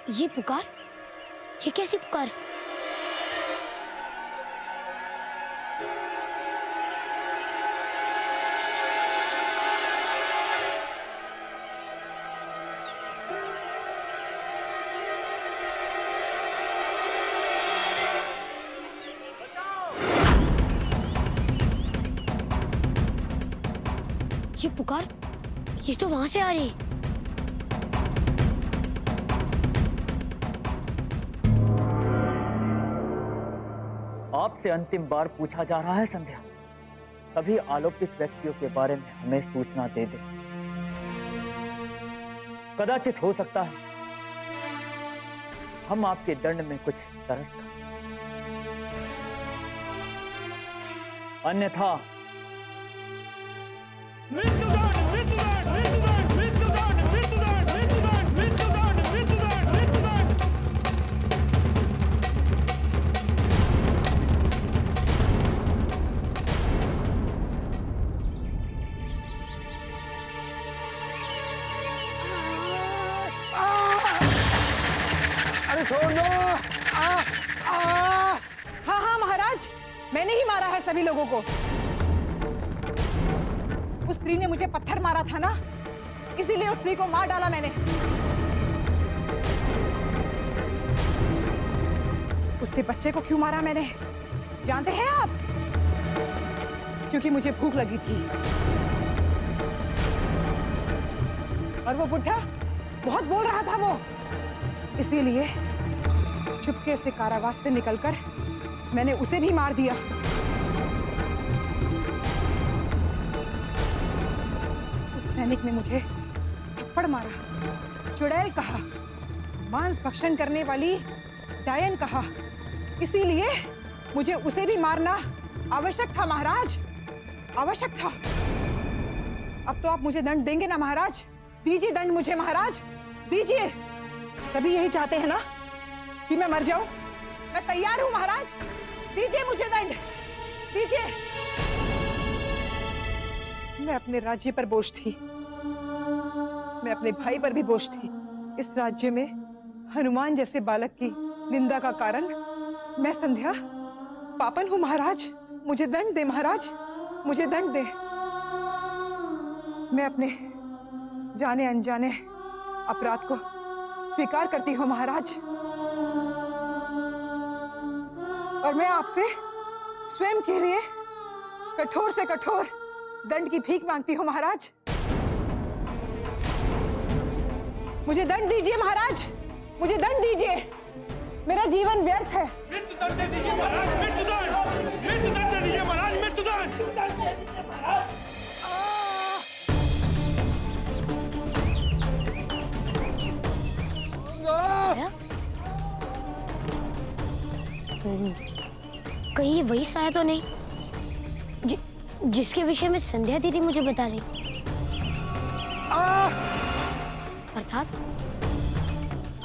ये पुकार, ये कैसी पुकार? ये पुकार, ये तो वहां से आ रही है। आपसे अंतिम बार पूछा जा रहा है संध्या, सभी आलोकित व्यक्तियों के बारे में हमें सूचना दे दे। कदाचित हो सकता है हम आपके दंड में कुछ तरस कर, अन्यथा मृत्युदंड, मृत्युदंड, मृत्युदंड, मृत्युदंड, मृत्युदंड, मृत्युदंड, मृत्युदंड, मृत्युदंड, मृत्युदंड। अरे छोड़ दो। हाँ हाँ महाराज, मैंने ही मारा है सभी लोगों को। उस स्त्री ने मुझे पत्थर मारा था ना, इसीलिए उस स्त्री को मार डाला मैंने। उसके बच्चे को क्यों मारा मैंने, जानते हैं आप? क्योंकि मुझे भूख लगी थी और वो बुढ़ा बहुत बोल रहा था वो, इसीलिए चुपके से कारावास से निकलकर मैंने उसे भी मार दिया। उस सैनिक ने मुझे थप्पड़ मारा, चुड़ैल कहा, मांस भक्षण करने वाली डायन कहा, इसीलिए मुझे उसे भी मारना आवश्यक था महाराज, आवश्यक था। अब तो आप मुझे दंड देंगे ना महाराज? दीजिए दंड मुझे महाराज, दीजिए। सभी यही चाहते हैं ना कि मैं मर जाऊं? मैं तैयार हूं महाराज, दीजिए मुझे दंड, दीजिए। मैं अपने राज्य पर बोझ थी, मैं अपने भाई पर भी बोझ थी। इस राज्य में हनुमान जैसे बालक की निंदा का कारण मैं संध्या पापन हूं महाराज, मुझे दंड दे महाराज, मुझे दंड दे। मैं अपने जाने अनजाने अपराध को स्वीकार करती हूँ महाराज, और मैं आपसे स्वयं के लिए कठोर से कठोर दंड की भीख मांगती हूँ महाराज। मुझे दंड दीजिए महाराज, मुझे दंड दीजिए, मेरा जीवन व्यर्थ है। मृत्युदंड दे दीजिए महाराज, मृत्युदंड, मृत्युदंड दे दीजिए महाराज, मृत्युदंड, मृत्युदंड दे दीजिए महाराज। कहीं ये वही साया तो नहीं जिसके विषय में संध्या दीदी मुझे बता रही?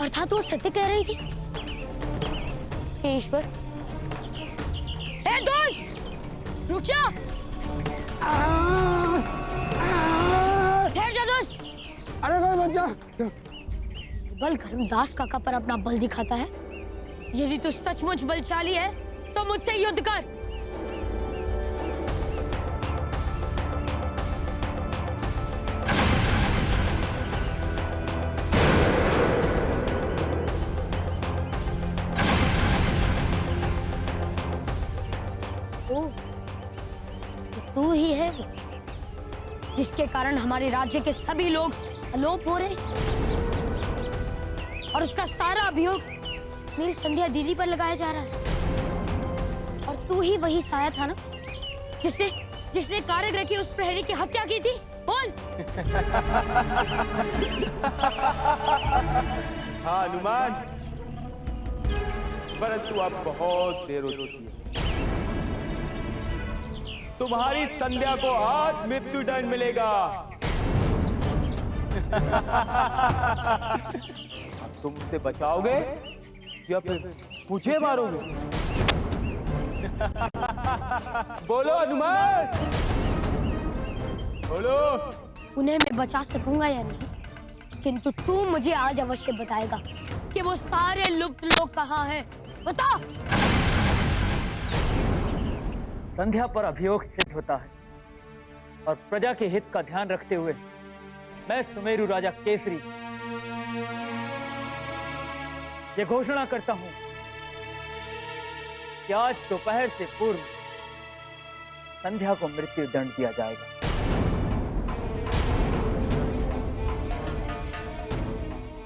अर्थात वो सत्य कह रही थी। हे ईश्वर, हे दोस्त, रुक जा, ठहर जा दोस्त। अरे कोई बच्चा, बल धर्मदास काका पर अपना बल दिखाता है। यदि तू सचमुच बलशाली है तो मुझसे युद्ध कर। ओ, तो तू ही है जिसके कारण हमारे राज्य के सभी लोग अलोप हो रहे हैं। और उसका सारा अभियोग मेरी संध्या दीदी पर लगाया जा रहा है। और तू ही वही साया था ना जिसने कारागृह की उस प्रहरी की हत्या की थी। बोल। हाँ हनुमान, परंतु अब बहुत देर हो चुकी है। तुम्हारी संध्या को आज मृत्युदंड मिलेगा। अब तुम उससे बचाओगे या फिर मुझे मारोगे? बोलो हनुमान, बोलो। उन्हें मैं बचा सकूंगा या नहीं, किंतु तू मुझे आज अवश्य बताएगा कि वो सारे लुप्त लोग कहाँ हैं। बता। संध्या पर अभियोग सिद्ध होता है और प्रजा के हित का ध्यान रखते हुए मैं सुमेरु राजा केसरी ये घोषणा करता हूं कि आज दोपहर से पूर्व संध्या को मृत्यु दंड दिया जाएगा।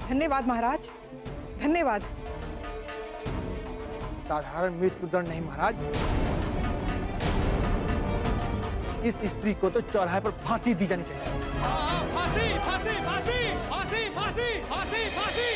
धन्यवाद महाराज, धन्यवाद। साधारण मृत्युदंड नहीं महाराज, इस स्त्री को तो चौराहे पर फांसी दी जानी चाहिए। फांसी फांसी फांसी फांसी फांसी फांसी फांसी।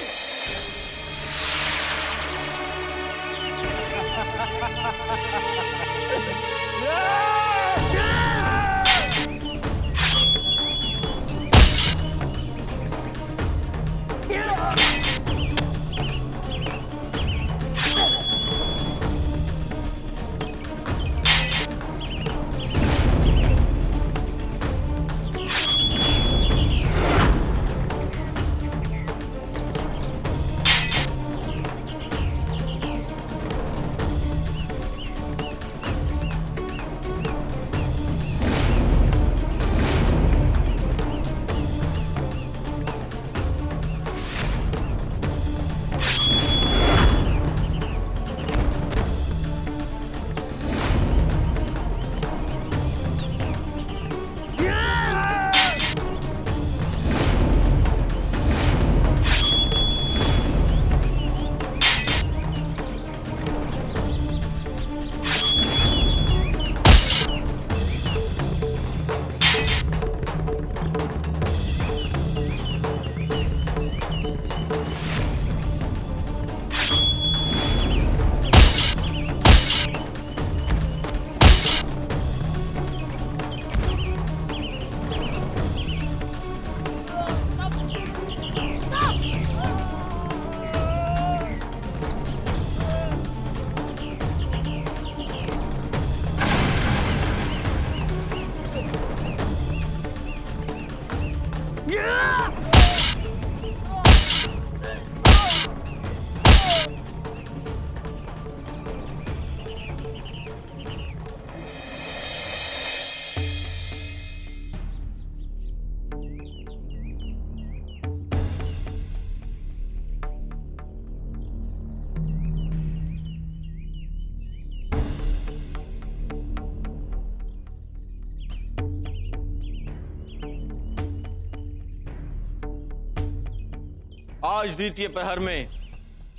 आज द्वितीय प्रहर में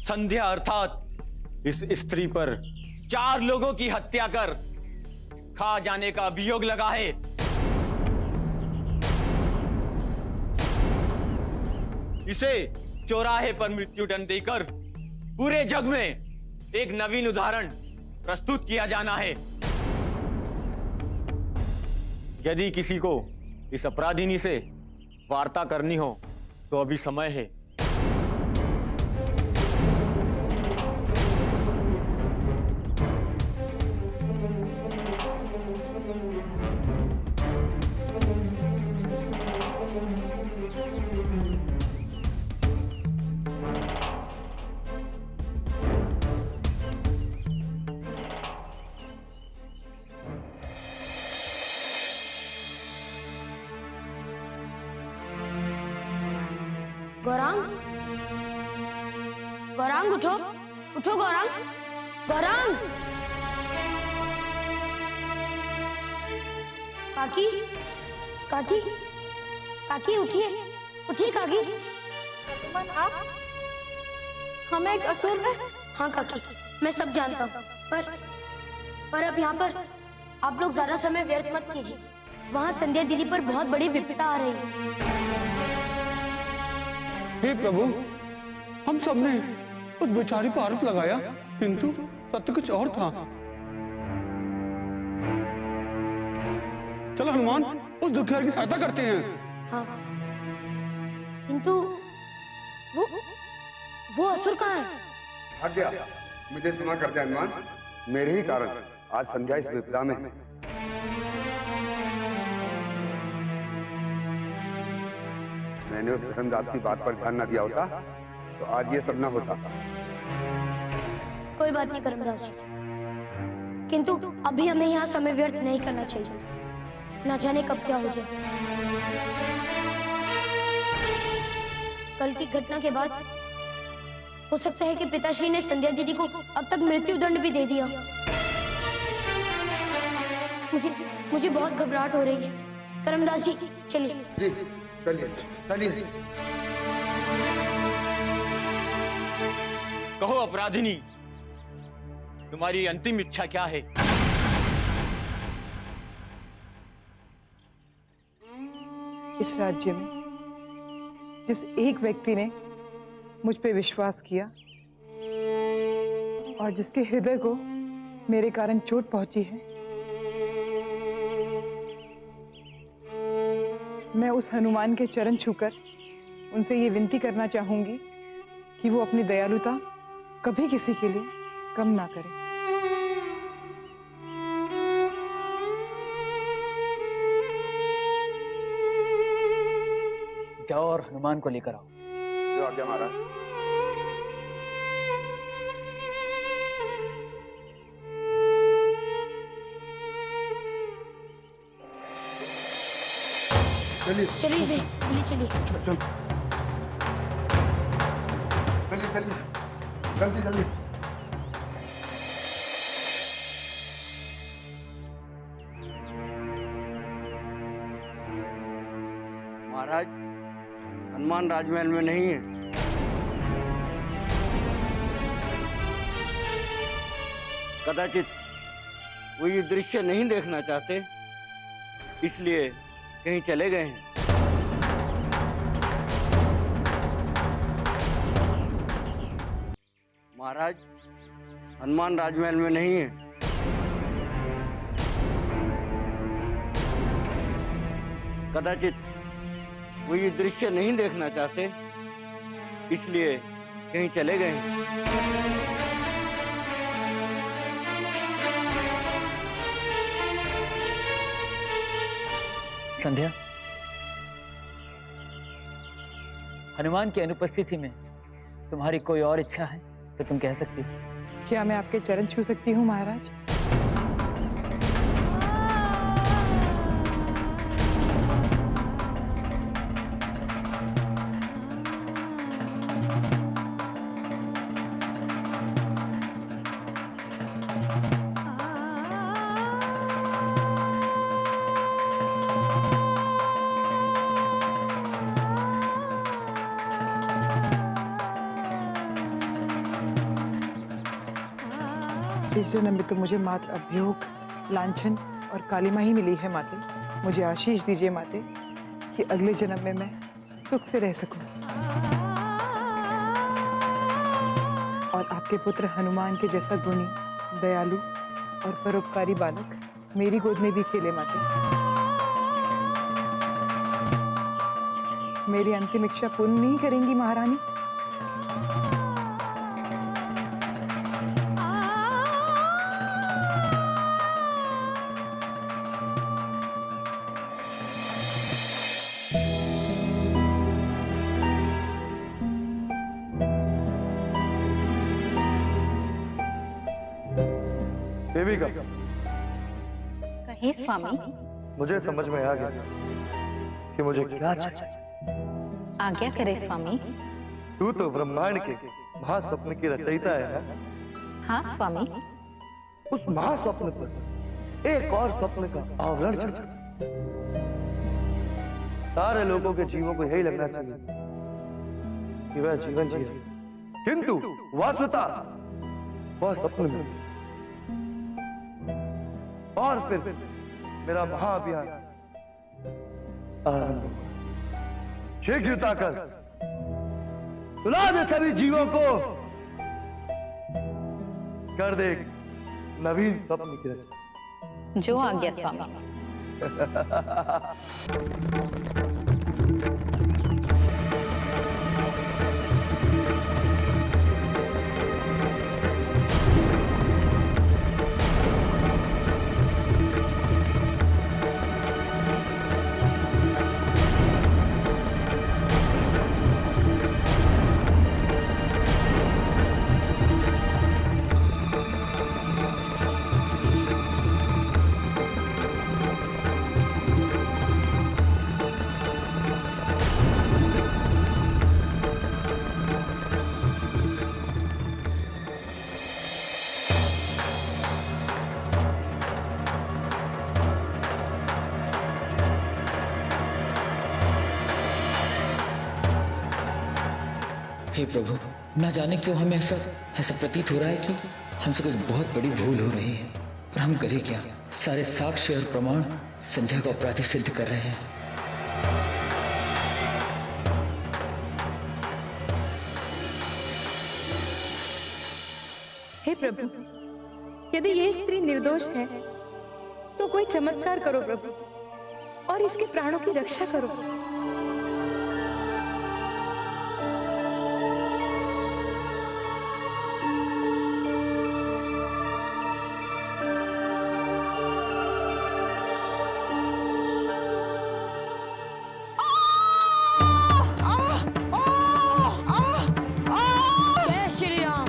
संध्या अर्थात इस स्त्री पर 4 लोगों की हत्या कर खा जाने का अभियोग लगा है। इसे चौराहे पर मृत्युदंड देकर पूरे जग में एक नवीन उदाहरण प्रस्तुत किया जाना है। यदि किसी को इस अपराधिनी से वार्ता करनी हो तो अभी समय है। गौरांग, गौरांग उठो, उठो गौरांग, गौरांग। काकी, काकी, काकी उठिए, उठिए काकी। हनुमान आप हमें एक असुर ने। हाँ काकी, मैं सब जानता हूँ, पर अब यहाँ पर आप लोग ज्यादा समय व्यर्थ मत कीजिए। वहाँ संध्या दीदी पर बहुत बड़ी विपदा आ रही है। हे प्रभु, हम सबने उस बेचारी पर आरोप लगाया, किंतु सत्य कुछ और था। चलो हनुमान, उस दुखियार की सहायता करते हैं। हाँ, किंतु वो असुर कहाँ है? आज्ञा, मुझे क्षमा कर दे हनुमान, मेरे ही कारण आज संध्या इस विपदा में है। मैंने उस धर्मदास की बात पर ध्यान न दिया होता तो आज ये सब न होता। कोई बात नहीं करमदास जी, किंतु अभी हमें यहाँ समय व्यर्थ नहीं करना चाहिए, ना जाने कब क्या हो जाए। कल की घटना के बाद हो सकता है कि पिताश्री ने संध्या दीदी को अब तक मृत्यु दंड भी दे दिया। मुझे बहुत घबराहट हो रही है। करमदास जी चलिए। जी चलिए चलिए। कहो अपराधिनी, तुम्हारी अंतिम इच्छा क्या है? इस राज्य में जिस एक व्यक्ति ने मुझ पे विश्वास किया और जिसके हृदय को मेरे कारण चोट पहुंची है, मैं उस हनुमान के चरण छूकर उनसे ये विनती करना चाहूंगी कि वो अपनी दयालुता कभी किसी के लिए कम ना करे। जाओ और हनुमान को लेकर आओ। जो आज्ञा महाराज। चलिए चलिए चलिए चलिए चलिए चलिए, जल्दी जल्दी। महाराज, हनुमान राजमहल में नहीं है। कदाचित वो ये दृश्य नहीं देखना चाहते, इसलिए कहीं चले गए हैं। महाराज, हनुमान राजमहल में नहीं है। कदाचित वो ये दृश्य नहीं देखना चाहते, इसलिए कहीं चले गए हैं। संध्या, हनुमान की अनुपस्थिति में तुम्हारी कोई और इच्छा है तो तुम कह सकती हो। क्या मैं आपके चरण छू सकती हूँ महाराज? इस जन्म में तो मुझे मात्र अभियोग, लांछन और कालिमा ही मिली है माते। मुझे आशीष दीजिए माते कि अगले जन्म में मैं सुख से रह सकूं और आपके पुत्र हनुमान के जैसा गुणी, दयालु और परोपकारी बालक मेरी गोद में भी खेले माते। मेरी अंतिम इच्छा पूर्ण नहीं करेंगी महारानी? देविका, कहे स्वामी। मुझे समझ में आ गया कि मुझे क्या चाहिए। आज्ञा करे स्वामी। तू तो ब्रह्मांड के महास्वप्न की रचयिता है ना? हाँ स्वामी। उस महास्वप्न पर एक और स्वप्न का आवरण चढ़, सारे लोगों के जीवों को यही लगना चाहिए कि वह जीवन जी रहे, किंतु वास्तवता वह सपन में। और फिर मेरा महाअभियान आरंभ हुआ। शीघ्रता कर सुला दे सभी जीवों को, कर दे एक नवीन स्वप्न की रचना। जो आज्ञा स्वामी। हे प्रभु, ना जाने क्यों हमें ऐसा प्रतीत हो रहा है कि हमसे कुछ बहुत बड़ी भूल हो रही है, पर हम करें क्या? सारे साक्ष्य और प्रमाण संध्या को अपराधी सिद्ध कर रहे हैं। हे प्रभु, यदि ये स्त्री निर्दोष है तो कोई चमत्कार करो प्रभु, और इसके प्राणों की रक्षा करो। जय श्री राम।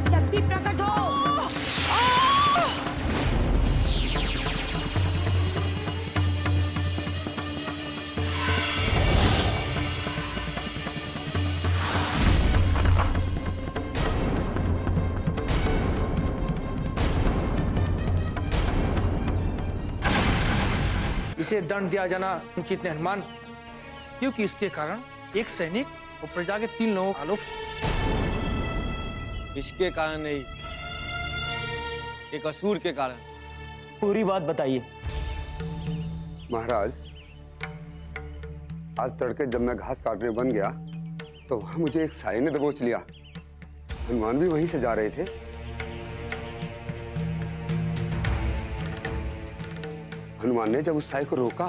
शक्ति प्रकट हो। इसे दंड दिया जाना उचित नहीं हनुमान, क्योंकि इसके कारण एक सैनिक और प्रजा के 3 लोगों का आलोक। इसके कारण नहीं, एक असुर के कारण। पूरी बात बताइए। महाराज, आज तड़के जब मैं घास काटने बन गया तो वहां मुझे एक साये ने दबोच लिया। हनुमान भी वहीं से जा रहे थे। हनुमान ने जब उस साये को रोका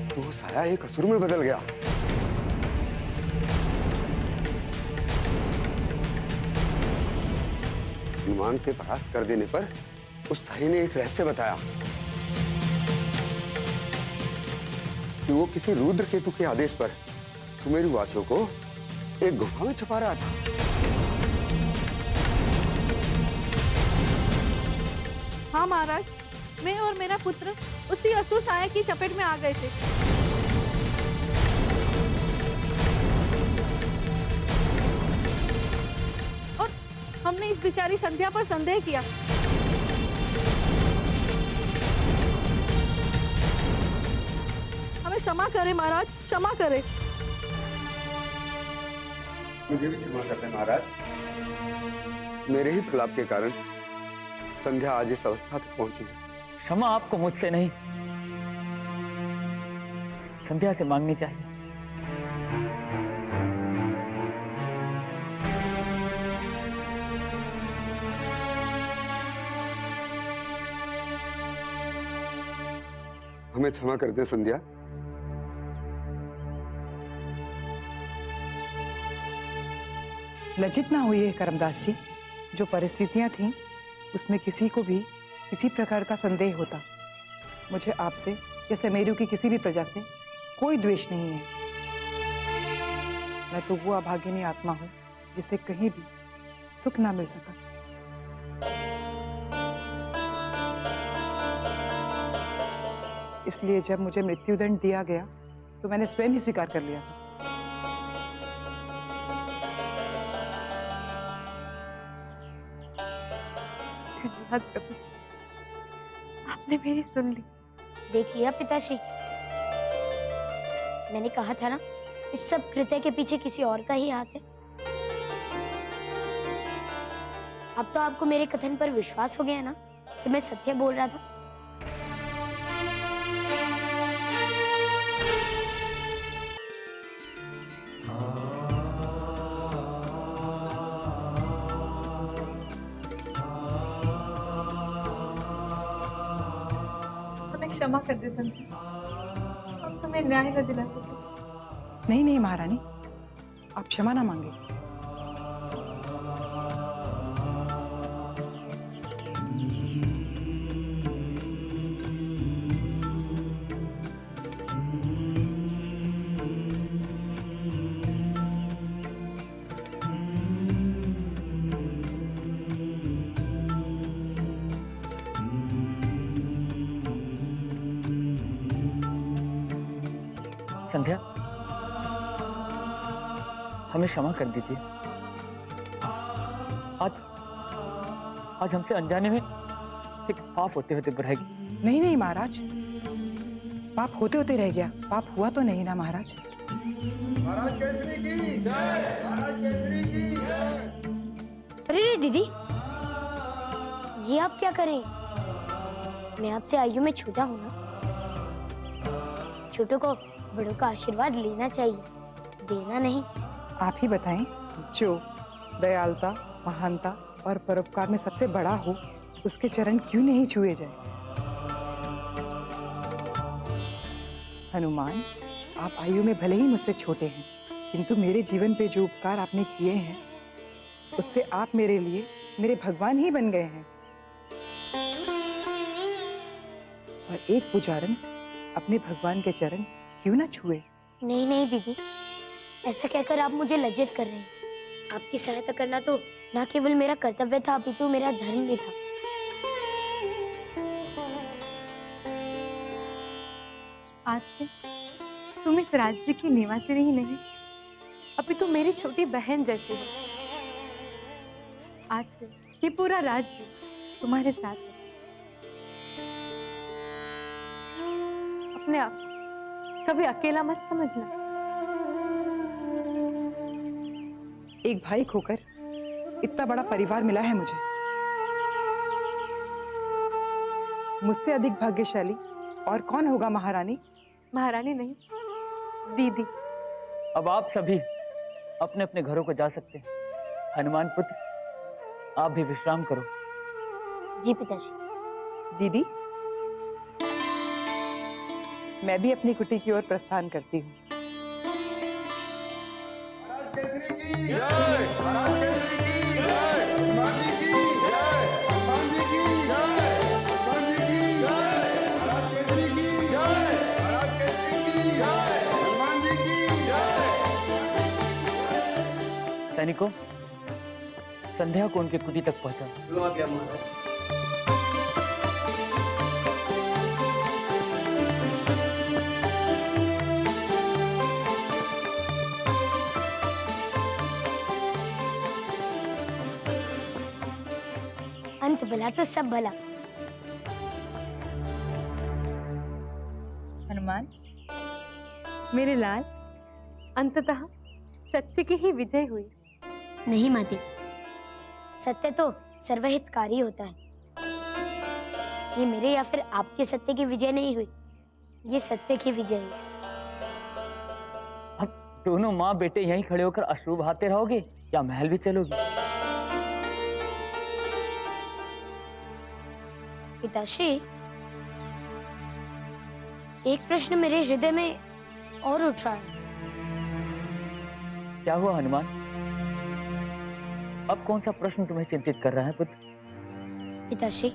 तो वो साया एक असुर में बदल गया। हनुमान के परास्त कर देने पर उस साये ने एक रहस्य बताया कि वो किसी रुद्र केतु के आदेश पर सुमेरु वासियों को एक गुफा में छुपा रहा था। हाँ महाराज, मैं और मेरा पुत्र उसी असुर साया की चपेट में आ गए थे। और हमने इस बेचारी संध्या पर संदेह किया। हमें क्षमा करें महाराज, क्षमा करें। मुझे भी क्षमा करते महाराज। मेरे ही प्रलाप के कारण संध्या आज इस अवस्था तक पहुंची है। क्षमा आपको मुझसे नहीं, संध्या से मांगनी चाहिए। हमें क्षमा कर दे संध्या। लज्जित ना होइए करमदास जी, जो परिस्थितियां थीं उसमें किसी को भी किसी प्रकार का संदेह होता। मुझे आपसे या समेरु की किसी भी प्रजा से कोई द्वेष नहीं है। मैं तो वो अभागिनी आत्मा हूं जिसे कहीं भी सुख ना मिल सका। इसलिए जब मुझे मृत्युदंड दिया गया तो मैंने स्वयं ही स्वीकार कर लिया था। धन्यवाद प्रभु, आपने मेरी सुन ली। देख लिया पिताश्री, मैंने कहा था ना इस सब कृत्य के पीछे किसी और का ही हाथ है? अब तो आपको मेरे कथन पर विश्वास हो गया ना कि मैं सत्य बोल रहा था। हमें क्षमा कर दे संध्या, हम तुम्हें न्याय न दिला सके। नहीं नहीं महारानी, आप क्षमा ना मांगे। संध्या, हमें क्षमा कर दीजिए। आज हमसे अनजाने में एक पाप होते होते रह गई। नहीं नहीं महाराज, पाप होते होते रह गया, पाप हुआ तो नहीं ना महाराज। महाराज केसरी की जय, महाराज केसरी की जय। अरे दीदी, ये आप क्या करें? मैं आपसे आयु में छोटा हूं ना। छोटों को बड़ों का आशीर्वाद लेना चाहिए, देना नहीं। आप ही बताएं, जो दयालुता, महानता और परोपकार में सबसे बड़ा हो, उसके चरण क्यों नहीं छुए जाए? हनुमान, आप आयु में भले ही मुझसे छोटे हैं, किंतु मेरे जीवन पे जो उपकार आपने किए हैं, उससे आप मेरे लिए मेरे भगवान ही बन गए हैं। और एक पुजारन अपने भगवान के चरण क्यों ना छुए? नहीं नहीं दीदी, ऐसा कहकर आप मुझे लज्जित कर रहे हैं। आपकी सहायता करना तो न केवल मेरा कर्तव्य था, अपितु मेरा धर्म भी था। आज से तुम इस राज्य की निवासिनी ही नहीं, अपितु मेरी छोटी बहन जैसी हो। आज से ये पूरा राज्य तुम्हारे साथ है। अपने आप कभी अकेला मत समझना। एक भाई खोकर इतना बड़ा परिवार मिला है मुझे। मुझसे अधिक भाग्यशाली और कौन होगा महारानी? महारानी नहीं, दीदी। अब आप सभी अपने अपने घरों को जा सकते हैं। हनुमान पुत्र, आप भी विश्राम करो। जी पिताजी। दीदी, मैं भी अपनी कुटी की ओर प्रस्थान करती हूँ। महाराज केसरी की जय, महाराज केसरी की जय, हनुमान जी की जय, हनुमान जी की जय, हनुमान जी की जय, महाराज केसरी की जय, महाराज केसरी की जय, हनुमान जी की जय। सैनिकों, संध्या को उनके कुटी तक पहुंचा। अंत भला तो सब भला। हनुमान, मेरे लाल, अंततः सत्य की ही विजय हुई। नहीं माते, सत्य तो सर्वहितकारी होता है। ये मेरे या फिर आपके सत्य की विजय नहीं हुई, ये सत्य की विजय हुई। अब दोनों माँ बेटे यहीं खड़े होकर अश्रु बहाते रहोगे या महल भी चलोगे? पिताश्री, एक प्रश्न मेरे हृदय में और उठ रहा है। क्या हुआ हनुमान? अब कौन सा प्रश्न तुम्हें चिंतित कर रहा है पुत्र? पिताश्री,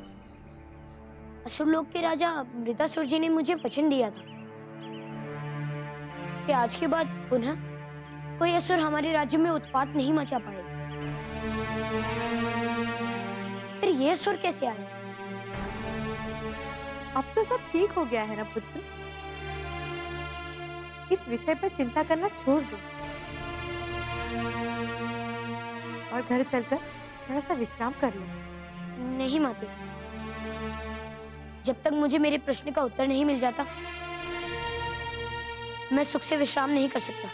असुरलोक के राजा मृतासुर जी ने मुझे वचन दिया था कि आज के बाद पुनः कोई असुर हमारे राज्य में उत्पात नहीं मचा पाएगा। फिर ये असुर कैसे आए? अब तो सब ठीक हो गया है ना पुत्र। इस विषय पर चिंता करना छोड़ दो और घर चलकर थोड़ा सा विश्राम कर लो। नहीं माते, जब तक मुझे मेरे प्रश्न का उत्तर नहीं मिल जाता, मैं सुख से विश्राम नहीं कर सकता।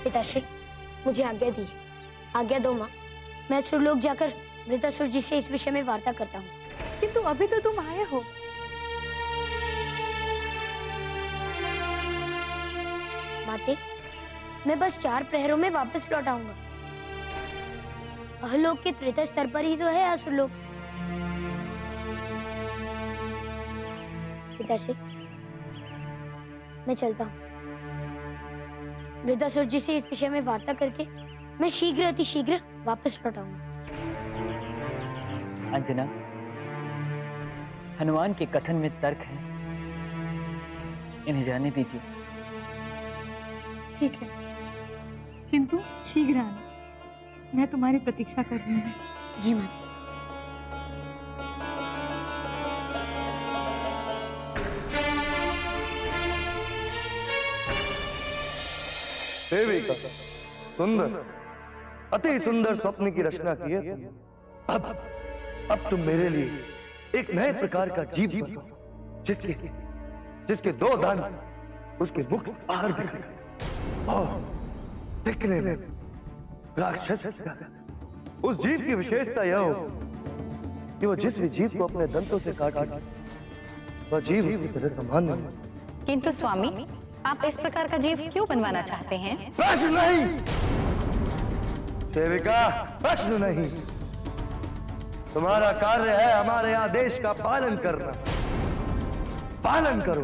पिताश्री, मुझे आज्ञा दीजिए, आज्ञा दो माँ। मैं सुरलोक जाकर वृतासुर जी से इस विषय में वार्ता करता हूँ। किंतु अभी तो तुम आए हो। माते, मैं बस 4 प्रहरों में वापस लौट आऊंगा। अहलोक के तृतीय स्तर पर ही तो है असुरलोक। पिताश्री, मैं चलता हूँ। वृतासुर जी से इस विषय में वार्ता करके मैं शीघ्र अति शीघ्र वापस लौट आऊंगा। अंजना, हनुमान के कथन में तर्क है, इन्हें जाने दीजिए। ठीक है, किंतु शीघ्र आना, मैं तुम्हारी प्रतीक्षा कर रही हूँ। जी माता। देविका, सुंदर, अति सुंदर स्वप्न की रचना की है तुमने। अब तुम मेरे लिए एक नए प्रकार का जीव बनाओ, जिसके 2 दांत उसके मुख से बाहर दिखे और दिखने में राक्षस का। उस जीव की विशेषता यह हो कि वो जिस भी जीव को अपने दंतों से काटे वह जीव की तरह सामान्य हो। किंतु स्वामी, आप इस प्रकार का जीव क्यों बनवाना चाहते हैं? प्रश्न नहीं देविका, प्रश्न नहीं। तुम्हारा कार्य है हमारे आदेश का पालन करना। पालन करो,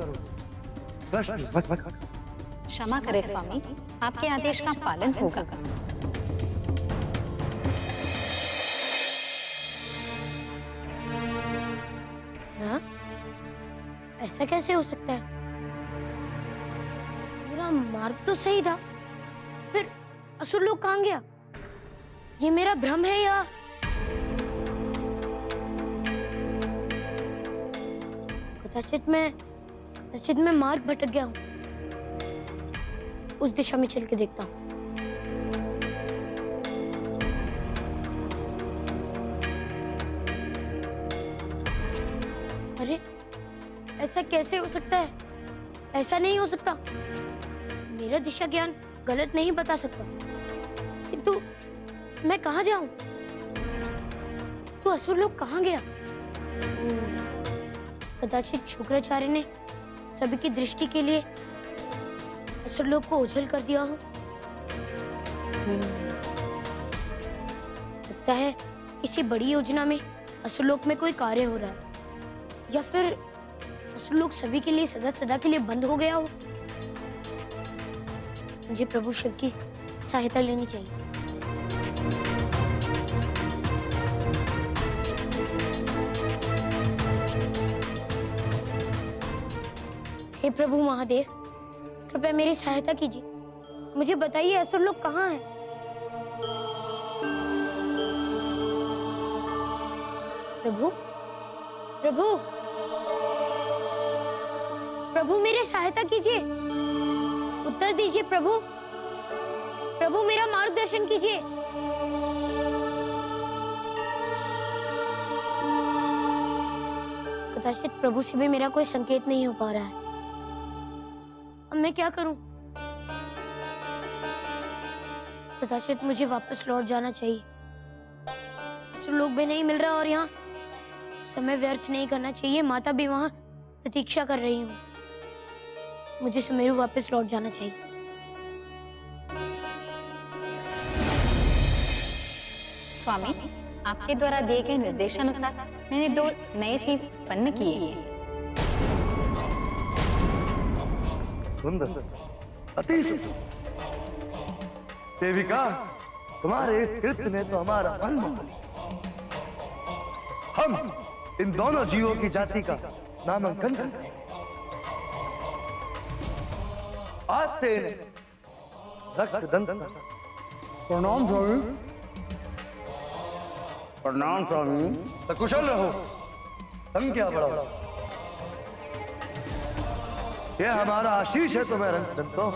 प्रश्न मत करो। क्षमा करें स्वामी, आपके आदेश का पालन होगा। हाँ? ऐसा कैसे हो सकता है? मेरा मार्ग तो सही था, फिर असुरलोक कहाँ गया? ये मेरा भ्रम है या कदाचित मैं मार्ग भटक गया हूँ। उस दिशा में चल के देखता हूँ। अरे, ऐसा कैसे हो सकता है? ऐसा नहीं हो सकता। मेरा दिशा ज्ञान गलत नहीं बता सकता। किंतु मैं कहाँ जाऊं? तो असुरलोक कहाँ गया? कदाचित शुक्राचार्य ने सभी की दृष्टि के लिए असुरलोक को ओझल कर दिया हो। लगता है किसी बड़ी योजना में असुरलोक में कोई कार्य हो रहा है, या फिर असुरलोक सभी के लिए सदा सदा के लिए बंद हो गया हो। मुझे प्रभु शिव की सहायता लेनी चाहिए। हे प्रभु महादेव, कृपया मेरी सहायता कीजिए। मुझे बताइए असुरलोक कहाँ है? प्रभु, प्रभु, प्रभु मेरी सहायता कीजिए। उत्तर दीजिए प्रभु। प्रभु मेरा मार्गदर्शन कीजिए। कदाचित प्रभु से भी मेरा कोई संकेत नहीं हो पा रहा है। अब मैं क्या करूं? कदाचित मुझे वापस लौट जाना चाहिए। असुरलोक भी नहीं मिल रहा और यहाँ समय व्यर्थ नहीं करना चाहिए। माता भी वहां प्रतीक्षा कर रही हूँ। मुझे सुमेरु वापस लौट जाना चाहिए। स्वामी, आपके द्वारा दिए गए निर्देशानुसार मैंने 2 नए जीव उत्पन्न किए हैं। सुंदर, अति सुंदर। सेविका, तुम्हारे इस कृत्य ने तो हमारा मन मोह लिया। हम इन दोनों जीवों की जाति का नामांकन करते हैं। आज से रक्तदंत। प्रणाम स्वामी। प्रणाम स्वामी। सकुशल रहो, संख्या बढ़ाओ। यह हमारा आशीष है तुम्हें रक्तदंतो।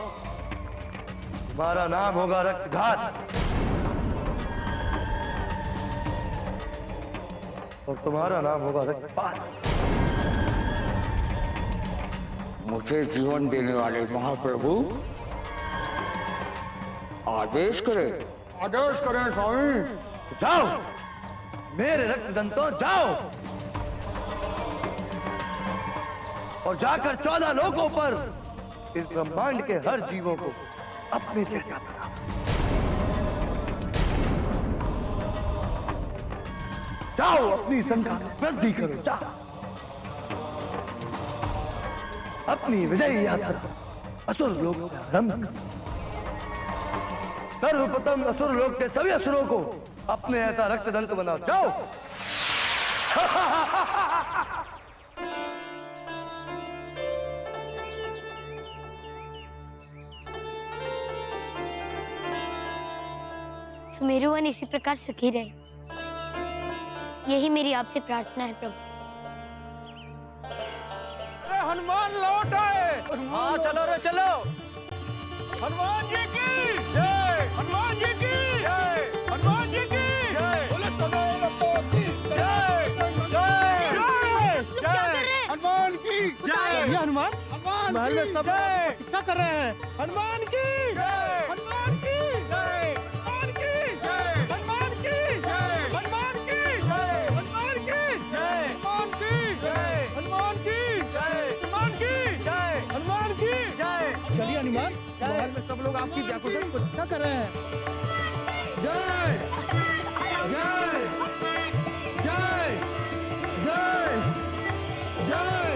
तुम्हारा नाम होगा रक्तघात और तुम्हारा नाम होगा रक्तपात। मुझे जीवन देने वाले महाप्रभु, आदेश करें। आदेश करें स्वामी। जाओ मेरे रक्तदंतों, जाओ और जाकर 14 लोकों पर इस ब्रह्मांड के हर जीवों को अपने जैसा बना। जाओ अपनी संख्या में वृद्धि करो, जाओ अपनी विजयी यात्रा असुर लोक में आरंभ करो। सर्वप्रथम असुर लोक के सभी असुरों को अपने ऐसा रक्तदंत बनाओ, जाओ। सुमेरुवन इसी प्रकार सुखी रहे, यही मेरी आपसे प्रार्थना है प्रभु। अरे हनुमान लौट आए। हाँ चलो रे चलो। हनुमान जी की जय, हनुमान जी की जय, हनुमान जी की जय, बोले सदैव रघुपति की जय, जय, जय, हनुमान की जय। ये हनुमान महल में सब क्या कर रहे हैं? हनुमान की जय, हनुमान की जय, हनुमान की जय, हनुमान की जय, हनुमान की जय, हनुमान की जय, हनुमान की जय, हनुमान की जय, हनुमान की जय, हनुमान की जय। चलिए हनुमान, महल में सब लोग आपकी व्याकुलता को क्या कर रहे हैं? जय जय जय जय जय जय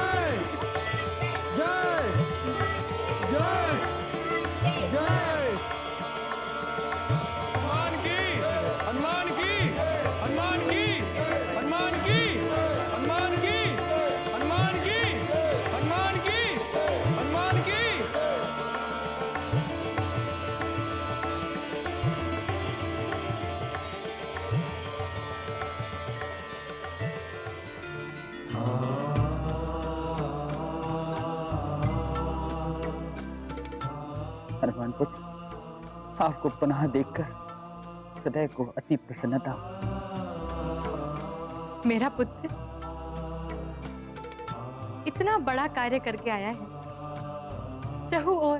जय जय जय। हनुमान की, हनुमान की, हनुमान की, हनुमान की, हनुमान की, हनुमान की, हनुमान की, हनुमान की। हनुमान पुत्र, आपको पुनः देखकर हृदय को अति प्रसन्नता। मेरा पुत्र इतना बड़ा कार्य करके आया है, चहु और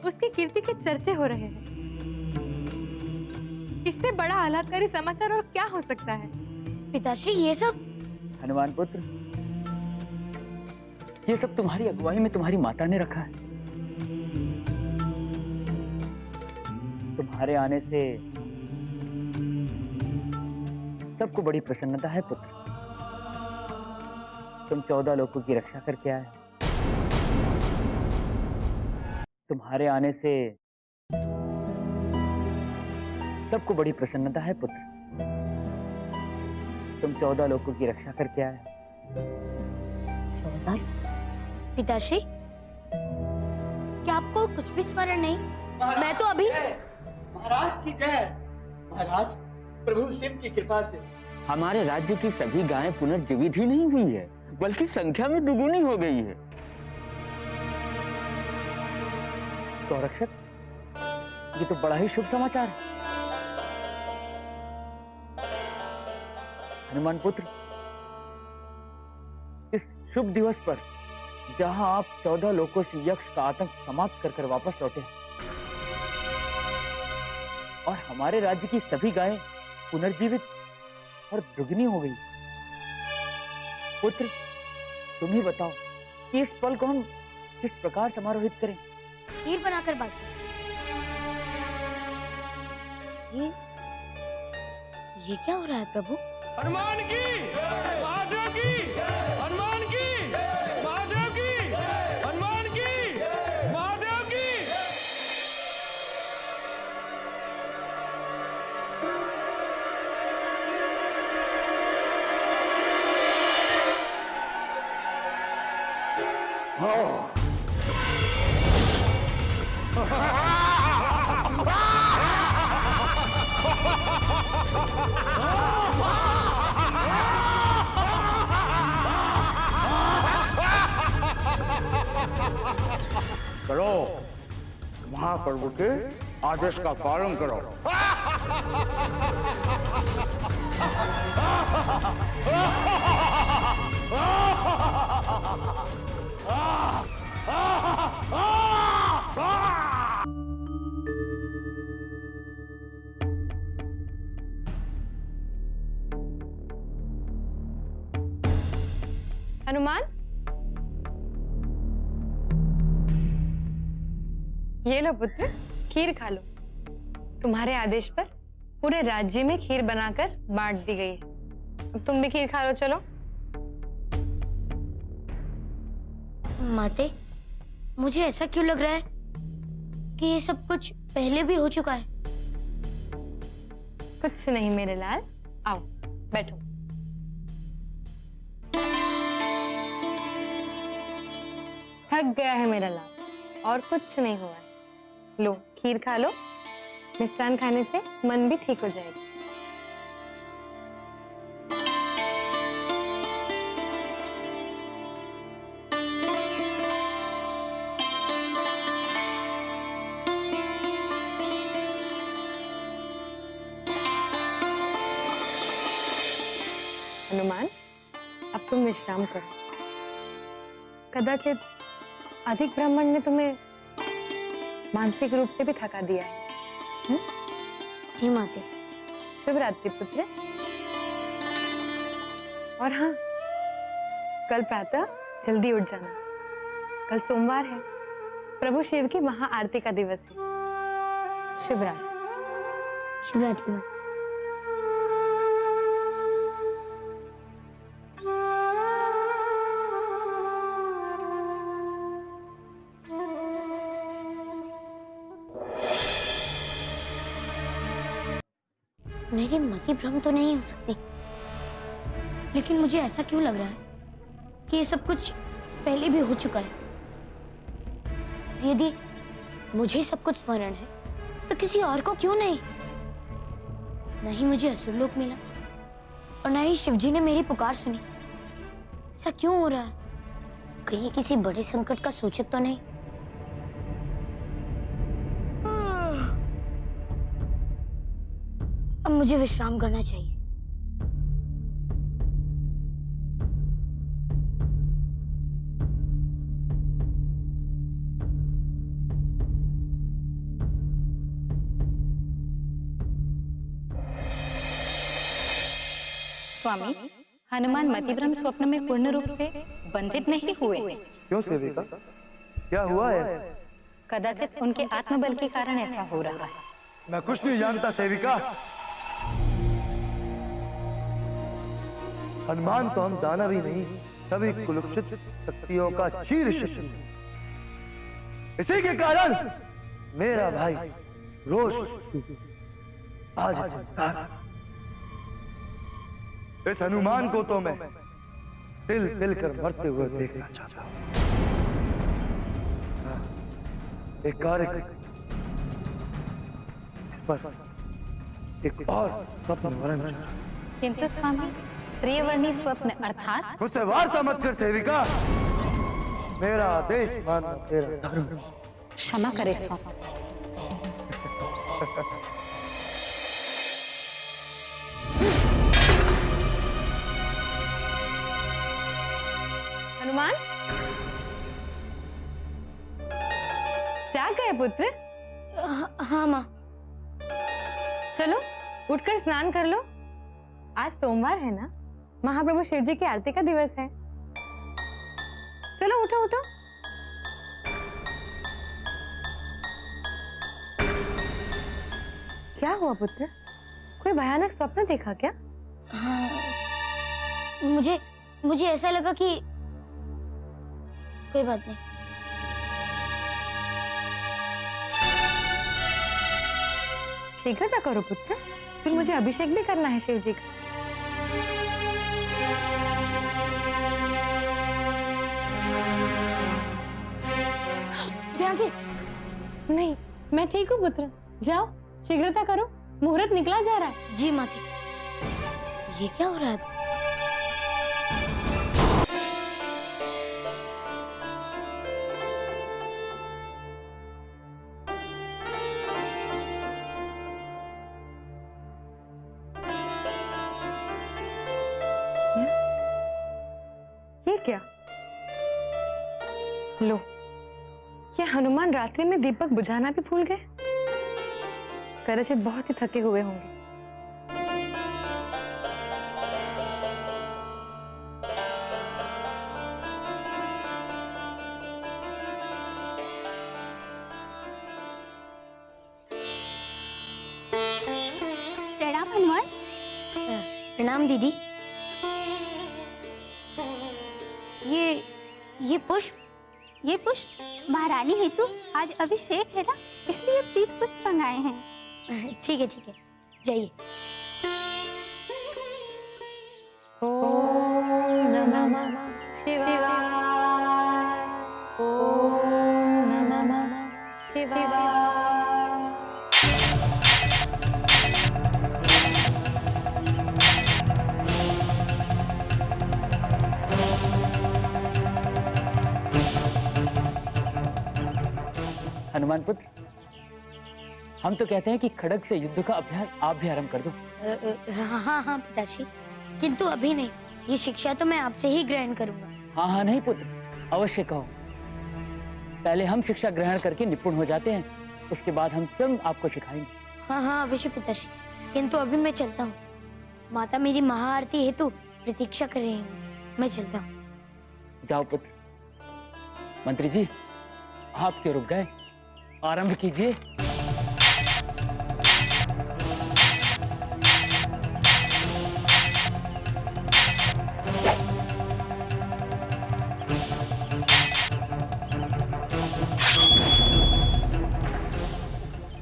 उसकी कीर्ति के चर्चे हो रहे हैं। इससे बड़ा आह्लादकारी समाचार और क्या हो सकता है? पिताश्री ये सब? हनुमान पुत्र, ये सब तुम्हारी अगुवाई में तुम्हारी माता ने रखा है। तुम्हारे आने से सबको बड़ी प्रसन्नता है पुत्र। तुम 14 लोगों की रक्षा करके आए। तुम्हारे आने से सबको बड़ी प्रसन्नता है पुत्र। तुम 14 लोगों की रक्षा करके आए। 14? पिताश्री, क्या आपको कुछ भी स्मरण नहीं? मैं तो अभी महाराज की जय। महाराज, प्रभु शिव की कृपा से हमारे राज्य की सभी गायें पुनर्जीवित ही नहीं हुई है, बल्कि संख्या में दुगुनी हो गई है। तो रक्षक, ये तो बड़ा ही शुभ समाचार है। हनुमान पुत्र, इस शुभ दिवस पर जहां आप 14 लोगों से यक्ष का आतंक समाप्त कर वापस लौटे और हमारे राज्य की सभी गायें पुनर्जीवित और दुगनी हो गई। पुत्र, तुम ही बताओ कि इस पल को हम किस प्रकार समारोहित करें? खीर बनाकर बांटें। ये क्या हो रहा है प्रभु? हनुमान की, महादेव की, हनुमान की, महादेव की, हनुमान की, महादेव की। करो, महाप्रभु के आदेश का पालन करो। हनुमान, ये लो पुत्र, खीर खा लो। तुम्हारे आदेश पर पूरे राज्य में खीर बनाकर बांट दी गई है। अब तुम भी खीर खा लो, चलो। माते, मुझे ऐसा क्यों लग रहा है कि ये सब कुछ पहले भी हो चुका है? कुछ नहीं मेरे लाल, आओ बैठो। थक गया है मेरा लाल और कुछ नहीं हुआ है। लो खीर खा लो, मिष्ठान खाने से मन भी ठीक हो जाएगा। हनुमान, अब तुम विश्राम करो। कदाचित अधिक ब्राह्मण ने तुम्हें मानसिक रूप से भी थका दिया है। जी माते। शुभ रात्रि पुत्र। और हाँ, कल प्रातः जल्दी उठ जाना। कल सोमवार है, प्रभु शिव की महाआरती का दिवस है। शुभ रात्रि। शुभ रात्रि। मेरी मति भ्रम तो नहीं हो सकती, लेकिन मुझे ऐसा क्यों लग रहा है कि ये सब कुछ पहले भी हो चुका है। यदि मुझे सब कुछ स्मरण है तो किसी और को क्यों नहीं? नहीं मुझे असुरलोक मिला और ना ही शिवजी ने मेरी पुकार सुनी। ऐसा क्यों हो रहा है? कहीं किसी बड़े संकट का सूचक तो नहीं? अब मुझे विश्राम करना चाहिए। स्वामी, हनुमान मतिभ्रम स्वप्न में पूर्ण रूप से बंधित नहीं हुए। क्यों सेविका, क्या हुआ है? कदाचित उनके आत्मबल के कारण ऐसा हो रहा है। मैं कुछ नहीं जानता सेविका। हनुमान तो हम दानव ही नहीं, सभी कुलुषित शक्तियों का चीर शत्रु है। इसी के कारण मेरा भाई रोष आज संस्कार। इस हनुमान को तो मैं तिल तिल कर मरते हुए देखना चाहता हूं। एक कार्य, इस पर एक और स्वप्न वर्ण। किंतु स्वामी, त्रिवर्णी स्वप्न अर्थात? उससे वार्ता मत कर सेविका। मेरा आदेश मानना तेरा धर्म। क्षमा करे स्वामी। हनुमान, जाग गए पुत्र? हाँ माँ। चलो उठकर स्नान कर लो। आज सोमवार है ना, महाप्रभु शिव जी की आरती का दिवस है। चलो उठो उठो। क्या हुआ पुत्र, कोई भयानक स्वप्न देखा क्या? हाँ, मुझे ऐसा लगा कि कोई बात नहीं। शीघ्रता करो पुत्र, फिर मुझे अभिषेक भी करना है शिव जी का। ध्यान से। नहीं, मैं ठीक हूँ पुत्र, जाओ शीघ्रता करो, मुहूर्त निकला जा रहा है। जी माते। ये क्या हो रहा है? ये क्या? लो, ये हनुमान रात्रि में दीपक बुझाना भी भूल गए। कदाचित बहुत ही थके हुए होंगे। प्रणाम दीदी। ये पुष्प। ये पुष्प महारानी हेतु आज अभिषेक है ना, इसलिए प्रीत पुष्प मंगाए हैं। ठीक है जाइए। ओम नमः शिवाय। ओम नमः शिवाय। हनुमान पुत्र, हम तो कहते हैं कि खड्ग से युद्ध का अभ्यास आप भी आरंभ कर दो। हाँ पिताश्री, किंतु अभी नहीं। ये शिक्षा तो मैं आपसे ही ग्रहण करूंगा। हाँ नहीं पुत्र, अवश्य कहो। पहले हम शिक्षा ग्रहण करके निपुण हो जाते हैं, उसके बाद हम स्वयं आपको सिखाएंगे। हाँ अवश्य पिताश्री, किंतु अभी मैं चलता हूँ। माता मेरी महाआरती हेतु प्रतीक्षा कर रही हूँ। मैं चलता हूँ। जाओ पुत्र। मंत्री जी, आप क्यों रुक गए? आरंभ कीजिए।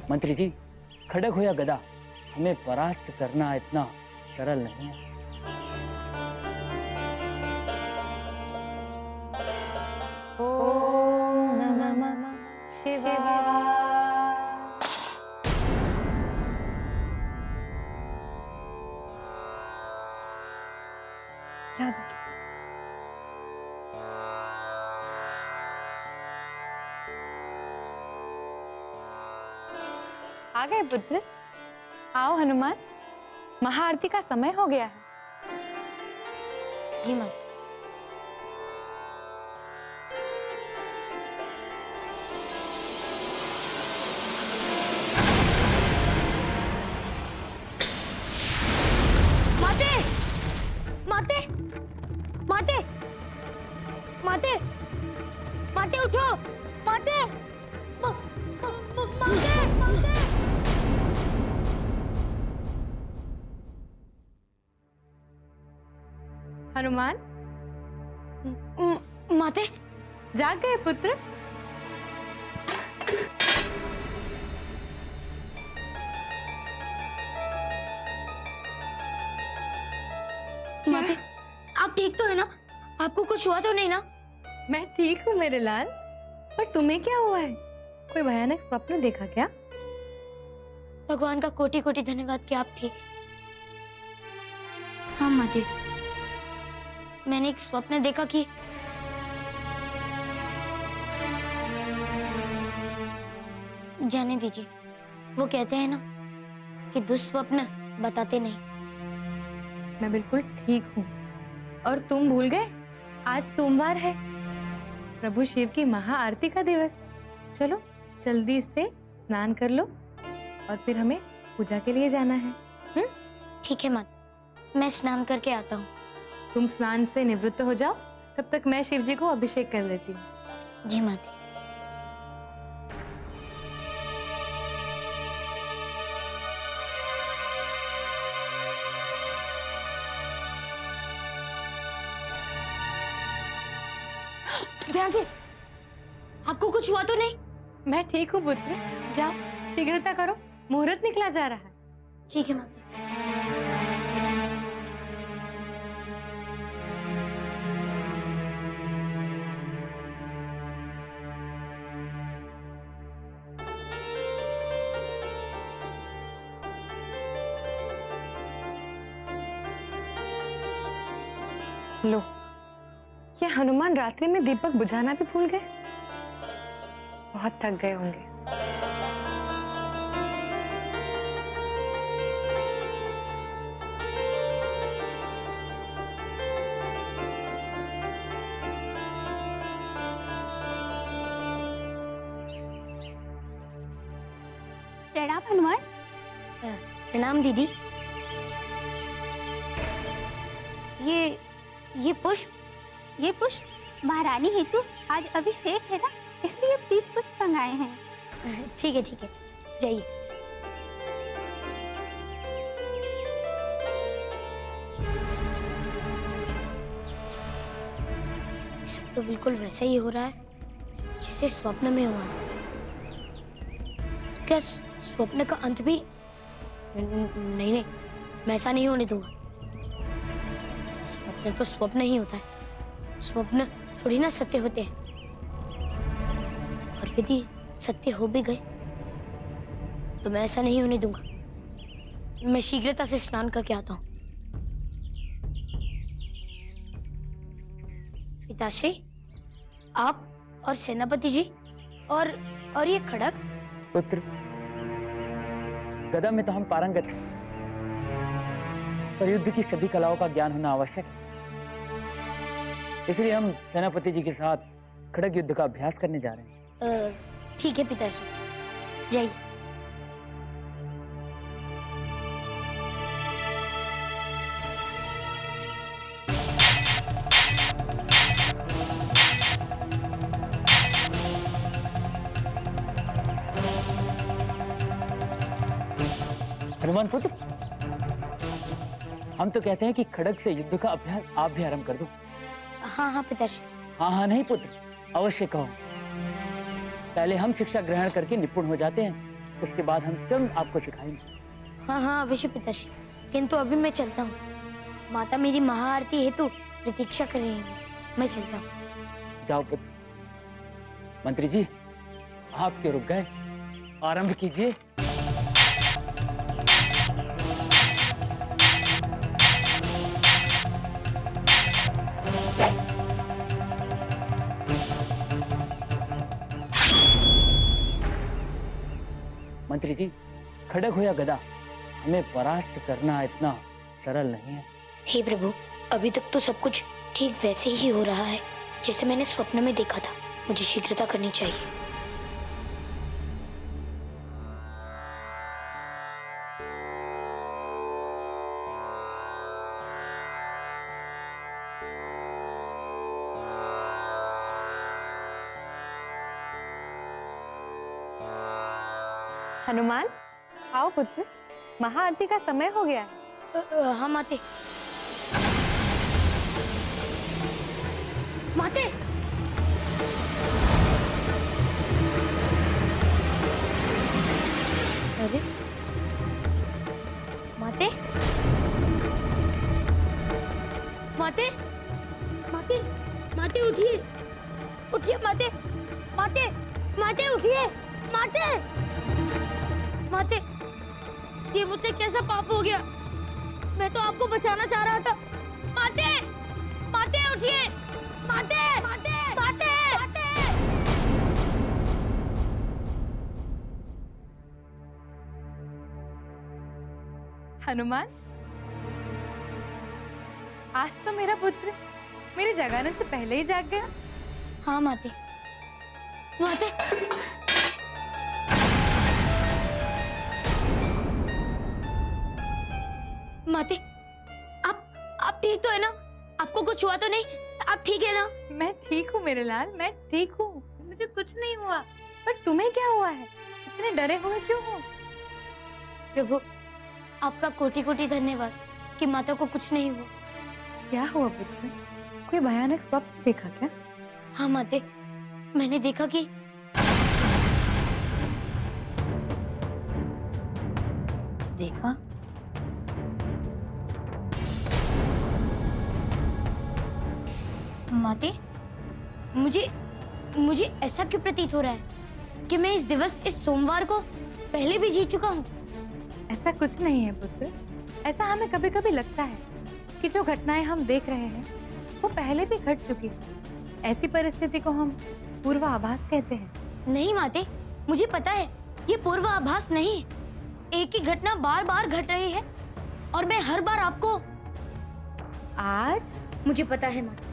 मंत्री जी, खड्ग हो या गदा, हमें परास्त करना इतना सरल नहीं है। ओम नमः शिवाय। आ गए पुत्र। आओ हनुमान, महाआरती का समय हो गया है। जी माँ। माते उठो। माते हनुमान, माते जाग गए पुत्र? माते, आप ठीक तो है ना? आपको कुछ हुआ तो नहीं ना? मैं ठीक हूँ मेरे लाल, पर तुम्हें क्या हुआ है? कोई भयानक स्वप्न देखा क्या? भगवान का कोटि कोटि धन्यवाद कि आप ठीक हैं। हाँ माते, मैंने एक स्वप्न देखा कि जाने दीजिए। वो कहते हैं ना कि दुस्वप्न बताते नहीं। मैं बिल्कुल ठीक हूँ। और तुम भूल गए, आज सोमवार है, प्रभु शिव की महाआरती का दिवस। चलो जल्दी से स्नान कर लो और फिर हमें पूजा के लिए जाना है। ठीक है माँ, मैं स्नान करके आता हूँ। तुम स्नान से निवृत्त हो जाओ, तब तक मैं शिव जी को अभिषेक कर देती हूँ। जी माता। ध्यान से, आपको कुछ हुआ तो नहीं? मैं ठीक हूँ पुत्र, जाओ शीघ्रता करो, मुहूर्त निकला जा रहा है। ठीक है माता। लो, ये हनुमान रात्रि में दीपक बुझाना भी भूल गए। बहुत थक गए होंगे। प्रणाम हनुमान। प्रणाम दीदी। ये पुष्प महारानी हेतु आज अभिषेक है ना, इसलिए प्रीत पुष्प मंगाए हैं। ठीक है जाइए। सब तो बिल्कुल वैसा ही हो रहा है जैसे स्वप्न में हुआ। तो क्या स्वप्न का अंत भी? नहीं नहीं, मैं ऐसा नहीं होने दूंगा। स्वप्न तो स्वप्न ही होता है, स्वप्न थोड़ी ना सत्य होते हैं। और यदि सत्य हो भी गए तो मैं ऐसा नहीं होने दूंगा। मैं शीघ्रता से स्नान करके आता हूँ। पिताश्री, आप और सेनापति जी और ये खड़ग। पुत्र, गदा में तो हम पारंगत हैं, पर युद्ध की सभी कलाओं का ज्ञान होना आवश्यक है। इसलिए हम सेनापति जी के साथ खड़ग युद्ध का अभ्यास करने जा रहे हैं। ठीक है पिताश्री, जाइए। हनुमान पुत्र, हम तो कहते हैं कि खड़ग से युद्ध का अभ्यास आप भी आरंभ कर दो। हाँ हाँ पिताश्री। हाँ हाँ नहीं पुत्र, अवश्य कहो। पहले हम शिक्षा ग्रहण करके निपुण हो जाते हैं, उसके बाद हम स्वयं आपको सिखाएंगे। हाँ हाँ अवश्य पिताश्री, किंतु अभी मैं चलता हूँ। माता मेरी महाआरती हेतु प्रतीक्षा कर रही हूँ। मैं चलता हूँ। जाओ पुत्र। मंत्री जी, आप क्यों रुक गए? आरंभ कीजिए। मंत्री जी, खड़ग हो या गदा, हमें परास्त करना इतना सरल नहीं है। हे प्रभु, अभी तक तो सब कुछ ठीक वैसे ही हो रहा है जैसे मैंने स्वप्न में देखा था। मुझे शीघ्रता करनी चाहिए। हनुमान, आओ पुत्र, महाआरती का समय हो गया है। हाँ माते। माते, अरे माते, माते, माते, माते उठिए, उठिए माते, माते, माते उठिए, माते, माते, ये मुझसे कैसा पाप हो गया? मैं तो आपको बचाना चाह रहा था। माते, माते उठिए, माते, माते, माते, माते। हनुमान, आज तो मेरा पुत्र मेरे जगाने से पहले ही जाग गया। हाँ माते, माते। माते, आप ठीक तो है ना? आपको कुछ हुआ तो नहीं? आप ठीक है ना? मैं ठीक हूँ मेरे लाल, मैं ठीक हूँ, मुझे कुछ नहीं हुआ। पर तुम्हें क्या हुआ है? इतने डरे हुए क्यों हो? प्रभु, आपका कोटि कोटि धन्यवाद कि माता को कुछ नहीं हुआ। क्या हुआ पुत्र? कोई भयानक स्वप्न देखा क्या? हाँ माते, मैंने देखा कि देखा? माते, मुझे ऐसा क्यों प्रतीत हो रहा है कि मैं इस दिवस, इस सोमवार को पहले भी जीत चुका हूँ? ऐसा कुछ नहीं है पुत्र। ऐसा हमें कभी कभी लगता है कि जो घटनाएं हम देख रहे हैं वो पहले भी घट चुकी है। ऐसी परिस्थिति को हम पूर्वाभास कहते हैं। नहीं माते, मुझे पता है ये पूर्वाभास नहीं है। एक ही घटना बार बार घट रही है और मैं हर बार आपको आज मुझे पता है माते,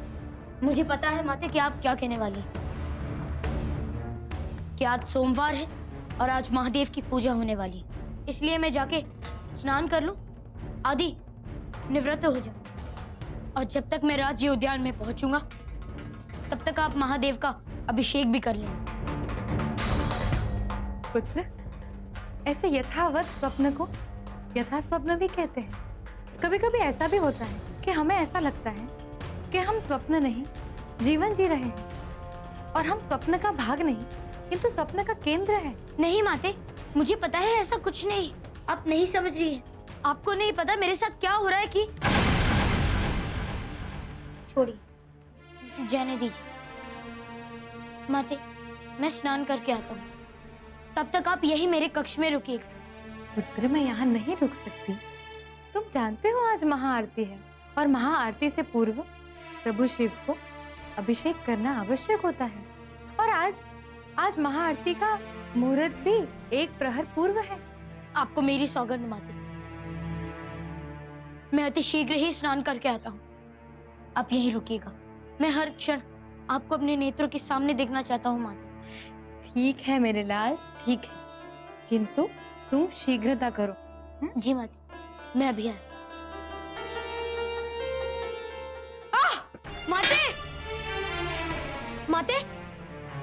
मुझे पता है माते कि आप क्या कहने वाली हैं। कि आज सोमवार है और आज महादेव की पूजा होने वाली है, इसलिए मैं जाके स्नान कर लूं, आदि निवृत्त हो जाऊं, और जब तक मैं राज्य उद्यान में पहुंचूंगा तब तक आप महादेव का अभिषेक भी कर लेंगे। पुत्र, ऐसे यथावत स्वप्न को यथा स्वप्न भी कहते हैं। कभी कभी ऐसा भी होता है कि हमें ऐसा लगता है कि हम स्वप्न नहीं जीवन जी रहे हैं और हम स्वप्न का भाग नहीं किंतु स्वप्न का केंद्र है। नहीं माते, मुझे पता है ऐसा कुछ नहीं। आप नहीं समझ रही है। आपको नहीं पता मेरे साथ क्या हो रहा है कि छोड़िए, जाने दीजिए। माते, मैं स्नान करके आता हूँ, तब तक आप यही मेरे कक्ष में रुकिएगा। पुत्र, मैं यहाँ नहीं रुक सकती। तुम जानते हो आज महाआरती है और महाआरती से पूर्व प्रभु शिव को अभिषेक करना आवश्यक होता है और आज महाआरती का मुहूर्त भी 1 प्रहर पूर्व है। आपको मेरी सौगंध माते, मैं अति शीघ्र ही स्नान करके आता हूँ। आप यहीं रुकिएगा। मैं हर क्षण आपको अपने नेत्रों के सामने देखना चाहता हूँ माते। ठीक है मेरे लाल, ठीक है, किंतु तुम शीघ्रता करो। जी माते, मैं अभी आ। माते, माते,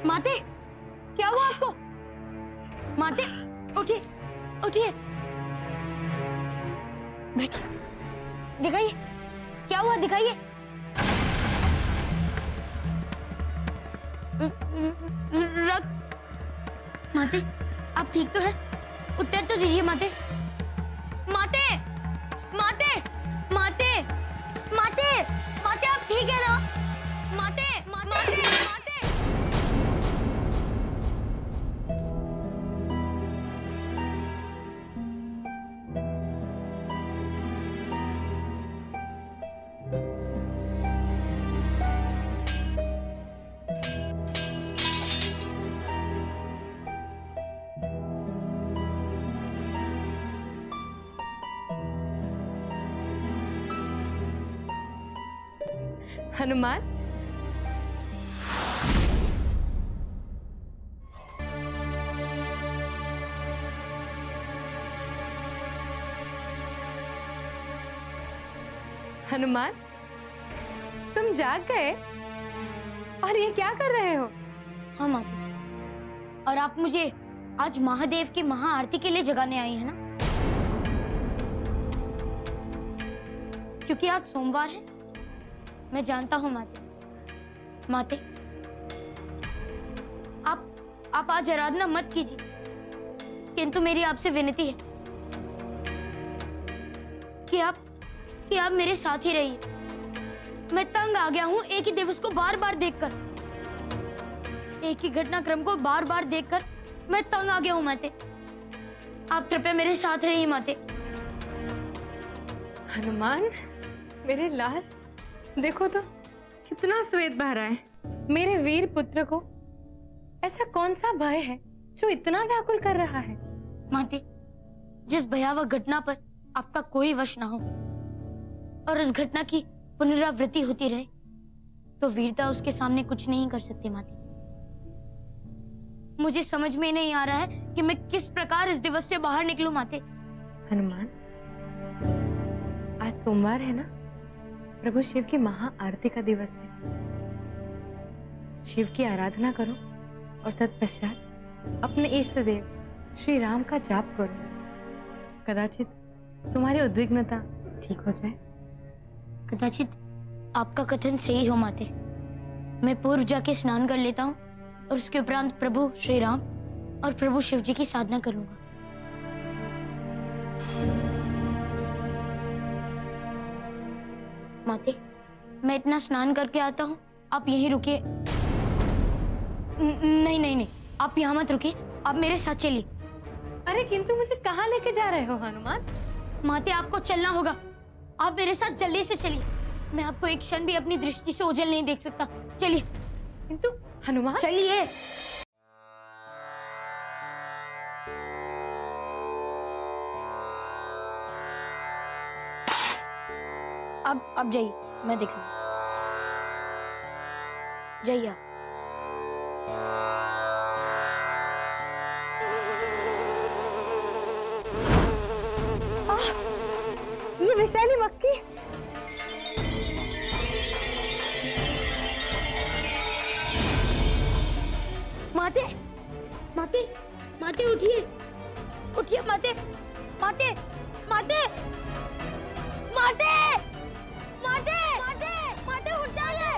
माते, क्या हुआ आपको? माते, उठिए, उठिए, बैठिए, दिखाइए, क्या हुआ, दिखाइए। रक्त। माते, आप ठीक तो है? उत्तर तो दीजिए माते। माते, माते, माते, माते, माते, आप ठीक है ना? माते, माते, माते, माते। हनुमान, हनुमान, तुम जाग गए और ये क्या कर रहे हो? हाँ माते, और आप मुझे आज महादेव की महाआरती के लिए जगाने आई है ना? क्योंकि आज सोमवार है। मैं जानता हूँ माते। माते, आप आज आराधना मत कीजिए, किंतु मेरी आपसे विनती है कि आप मेरे साथ ही रहिए। मैं तंग आ गया हूँ एक ही दिवस को बार बार देखकर, एक ही घटनाक्रम को बार बार देखकर मैं तंग आ गया हूँ माते। आप कृपया मेरे साथ रहिए माते। हनुमान, मेरे लाल, देखो तो कितना श्वेत बह रहा है। मेरे वीर पुत्र को ऐसा कौन सा भय है जो इतना व्याकुल कर रहा है? माते, जिस भयावह घटना पर आपका कोई वश ना हो और उस घटना की पुनरावृत्ति होती रहे, तो वीरता उसके सामने कुछ नहीं कर सकती माते। मुझे समझ में नहीं आ रहा है कि मैं किस प्रकार इस दिवस से बाहर निकलूं माते। हनुमान, आज सोमवार है ना? प्रभु शिव की महाआरती का दिवस है। शिव की आराधना करो और तत्पश्चात अपने इष्ट देव श्री राम का जाप करो। कदाचित तुम्हारी उद्विग्नता ठीक हो जाए। कदाचित आपका कथन सही हो माते। मैं पूर्व जाके स्नान कर लेता हूँ और उसके उपरांत प्रभु श्री राम और प्रभु शिव जी की साधना करूंगा। माते, मैं इतना स्नान करके आता हूँ, आप यहीं रुकिए। नहीं नहीं नहीं, आप यहाँ मत रुकिए, आप मेरे साथ चलिए। अरे किंतु मुझे कहाँ लेके जा रहे हो हनुमान? माते, आपको चलना होगा। आप मेरे साथ जल्दी से चलिए। मैं आपको एक क्षण भी अपनी दृष्टि से ओझल नहीं देख सकता। चलिए। किंतु हनुमान, चलिए। अब जाइए, मैं देख लूँ। जाइए आप। ये विषैली मक्खी। माते, माते, माते उठिए, उठिए माते, माते, माते, माते, माते, माते, माते उठ जाइए,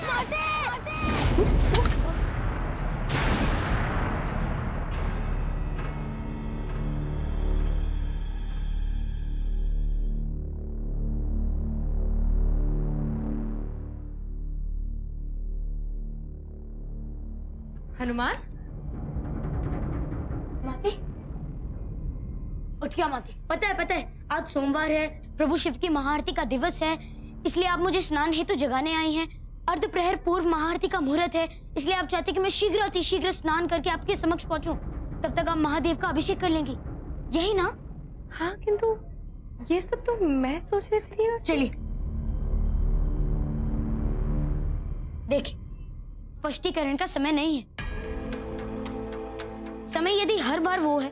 माते। हनुमान, माते, उठ गया माते। पता है आज सोमवार है, प्रभु शिव की महाआरती का दिवस है, इसलिए आप मुझे स्नान हेतु जगाने आई हैं। अर्ध प्रहर पूर्व महाआरती का मुहूर्त है, इसलिए आप चाहते कि मैं शीघ्र स्नान करके आपके समक्ष पहुंचूं। तब तक आप महादेव का अभिषेक कर लेंगी, यही ना? हाँ, किंतु ये सब तो मैं सोच रही थी। और चलिए देखिए, स्पष्टीकरण का समय नहीं है। समय यदि हर बार वो है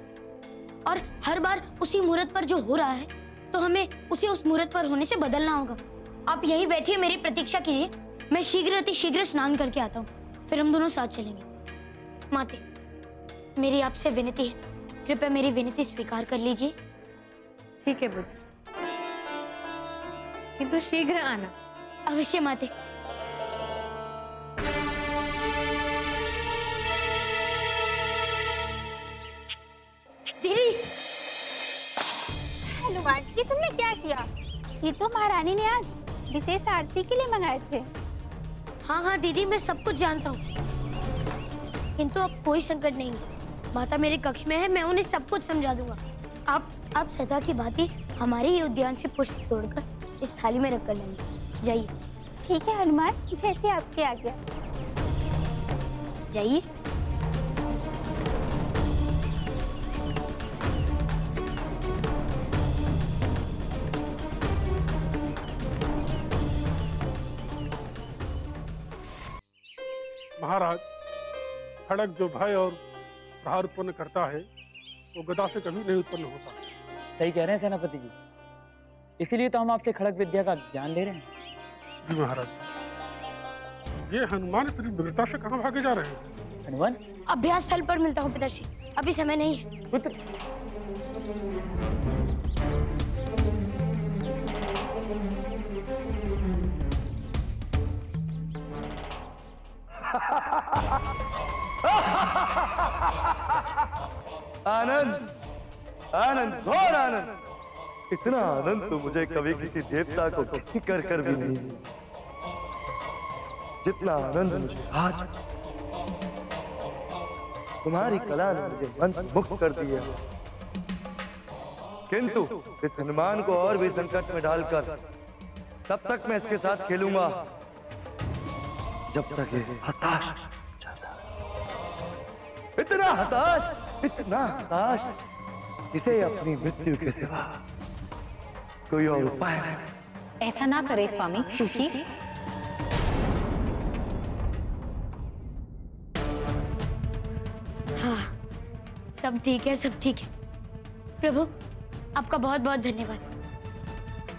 और हर बार उसी मुहूर्त पर जो हो रहा है, तो हमें उसे उस मुहूर्त पर होने से बदलना होगा। आप यहीं बैठिए, मेरी प्रतीक्षा कीजिए, मैं शीघ्र स्नान करके आता हूँ, फिर हम दोनों साथ चलेंगे। माते, मेरी आपसे विनती है, कृपया मेरी विनती स्वीकार कर लीजिए। ठीक है बुद्ध, किंतु शीघ्र आना। अवश्य माते। दीदी, हनुमान जी, तुमने क्या किया? ये तो महारानी ने आज विशेष आरती के लिए मंगाए थे। हाँ दीदी, मैं सब कुछ जानता हूँ, किंतु अब कोई संकट नहीं है। माता मेरे कक्ष में है, मैं उन्हें सब कुछ समझा दूंगा। आप सदा की भांति हमारे ही उद्यान से पुष्प तोड़कर इस थाली में रख कर लेंगे। जाइए। ठीक है हनुमान, जैसे आपके आज्ञा। जाइए। महाराज, खड़ग जो भय और प्रहार उत्पन्न करता है, वो गदा से कभी नहीं उत्पन्न होता। सही कह रहे हैं सेनापति जी, इसीलिए तो हम आपसे खड़ग विद्या का ज्ञान ले रहे हैं। जी महाराज। ये हनुमान इतनी दृढ़ता से कहाँ भागे जा रहे हैं? हनुमान, अभ्यास स्थल पर मिलता हूँ पिताश्री, अभी समय नहीं है। पुत्र, आनंद, आनंद, घोर आनंद। इतना आनंद तो मुझे कभी किसी देवता को कर भी नहीं मिला, जितना आनंद मुझे आज तुम्हारी कला ने मुझे मंत्रमुग्ध कर दिया। किंतु इस हनुमान को और भी संकट में डालकर तब तक मैं इसके साथ खेलूंगा जब तक ये हताश नहीं हो जाता। इतना हताश, इसे अपनी मृत्यु के सिवा कोई और उपाय नहीं। ऐसा ना करे स्वामी, क्योंकि हाँ, सब ठीक है, सब ठीक है। प्रभु, आपका बहुत बहुत धन्यवाद।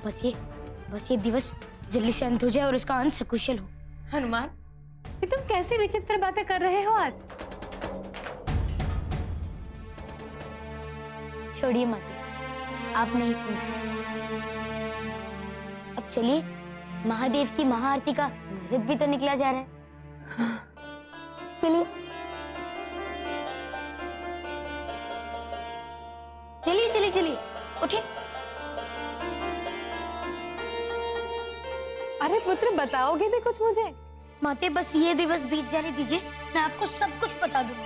बस ये दिवस जल्दी से अंत हो जाए और उसका अंत सकुशल हो। हनुमान, ये तुम कैसी विचित्र बातें कर रहे हो आज? छोड़िए माता, आप नहीं समझे। अब चलिए, महादेव की महाआरती का मुहूर्त भी तो निकला जा रहा है। चलिए चलिए चलिए चलिए, उठिए। अरे पुत्र, बताओगे भी कुछ मुझे? माते, बस ये दिवस बीत जाने दीजिए, मैं आपको सब कुछ बता दूंगा।